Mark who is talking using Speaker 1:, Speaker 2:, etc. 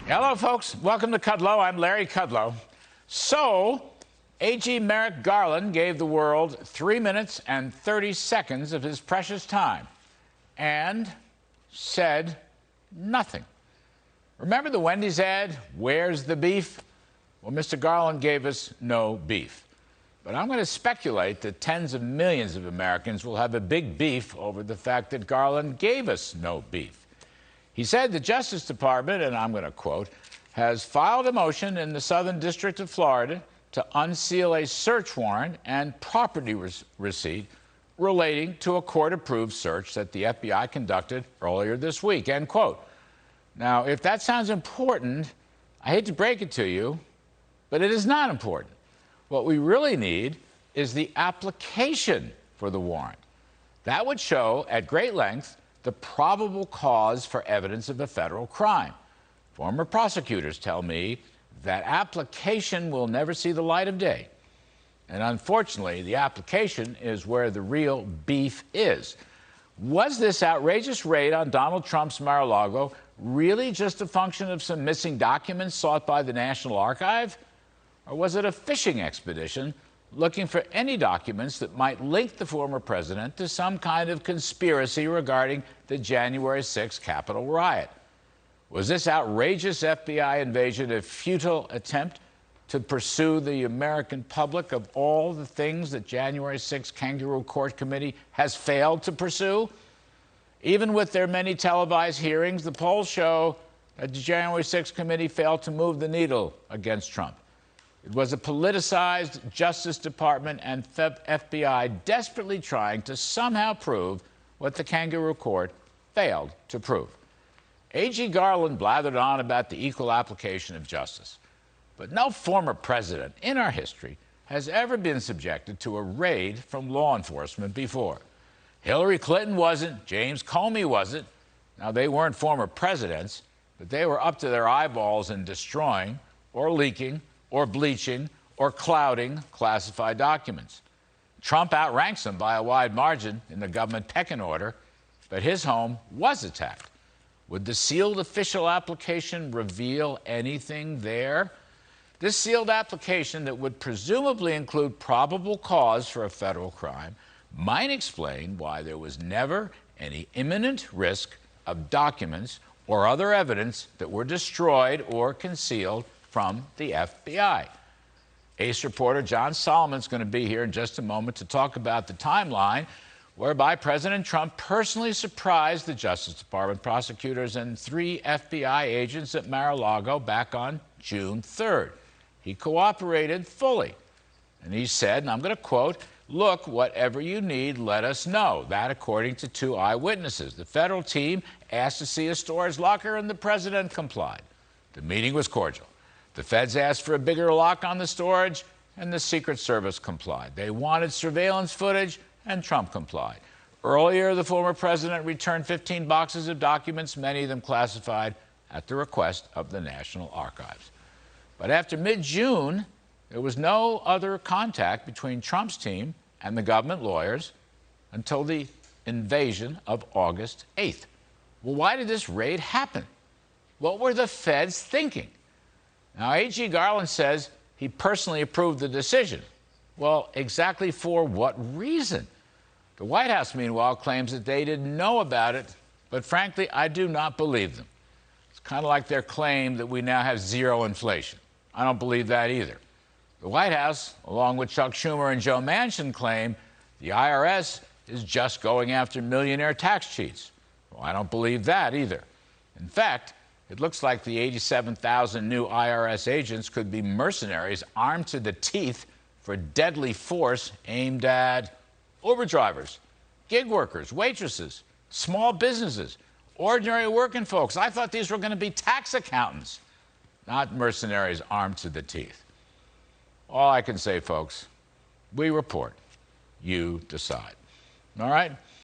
Speaker 1: Hello, folks. Welcome to Kudlow. I'm Larry Kudlow. So, AG Merrick Garland gave the world 3 minutes and 30 seconds of his precious time and said nothing. Remember the Wendy's ad, "Where's the beef?" Well, Mr. Garland gave us no beef. But I'm going to speculate that tens of millions of Americans will have a big beef over the fact that Garland gave us no beef. He said the Justice Department, and I'm going to quote, has filed a motion in the Southern District of Florida to unseal a search warrant and property receipt relating to a court-approved search that the FBI conducted earlier this week, end quote. Now, if that sounds important, I hate to break it to you, but it is not important. What we really need is the application for the warrant. That would show at great length the probable cause for evidence of a federal crime. Former prosecutors tell me that application will never see the light of day. And unfortunately, the application is where the real beef is. Was this outrageous raid on Donald Trump's Mar-a-Lago really just a function of some missing documents sought by the National Archive? Or was it a fishing expedition looking for any documents that might link the former president to some kind of conspiracy regarding the January 6th Capitol riot? Was this outrageous FBI invasion a futile attempt to pursue the American public of all the things that January 6th Kangaroo Court Committee has failed to pursue? Even with their many televised hearings, the polls show that the January 6th committee failed to move the needle against Trump. It was a politicized Justice Department and FBI desperately trying to somehow prove what the Kangaroo Court failed to prove. A.G. Garland blathered on about the equal application of justice. But no former president in our history has ever been subjected to a raid from law enforcement before. Hillary Clinton wasn't. James Comey wasn't. Now, they weren't former presidents, but they were up to their eyeballs in destroying or leaking or bleaching or clouding classified documents. Trump outranks them by a wide margin in the government pecking order, but his home was attacked. Would the sealed official application reveal anything there? This sealed application that would presumably include probable cause for a federal crime might explain why there was never any imminent risk of documents or other evidence that were destroyed or concealed from the FBI. Ace reporter John Solomon's going to be here in just a moment to talk about the timeline whereby President Trump personally surprised the Justice Department prosecutors and 3 FBI agents at Mar-a-Lago back on June 3rd. He cooperated fully. And he said, and I'm going to quote, "Look, whatever you need, let us know." That according to 2 eyewitnesses. The federal team asked to see a storage locker, and the president complied. The meeting was cordial. The feds asked for a bigger lock on the storage, and the Secret Service complied. They wanted surveillance footage, and Trump complied. Earlier, the former president returned 15 boxes of documents, many of them classified, at the request of the National Archives. But after mid-June, there was no other contact between Trump's team and the government lawyers until the invasion of August 8th. Well, why did this raid happen? What were the feds thinking? Now, A.G. Garland says he personally approved the decision. Well, exactly for what reason? The White House, meanwhile, claims that they didn't know about it, but frankly, I do not believe them. It's kind of like their claim that we now have zero inflation. I don't believe that either. The White House, along with Chuck Schumer and Joe Manchin, claim the IRS is just going after millionaire tax cheats. Well, I don't believe that either. In fact, it looks like the 87,000 new IRS agents could be mercenaries armed to the teeth for deadly force aimed at Uber drivers, gig workers, waitresses, small businesses, ordinary working folks. I thought these were going to be tax accountants, not mercenaries armed to the teeth. All I can say, folks, we report, you decide. All right?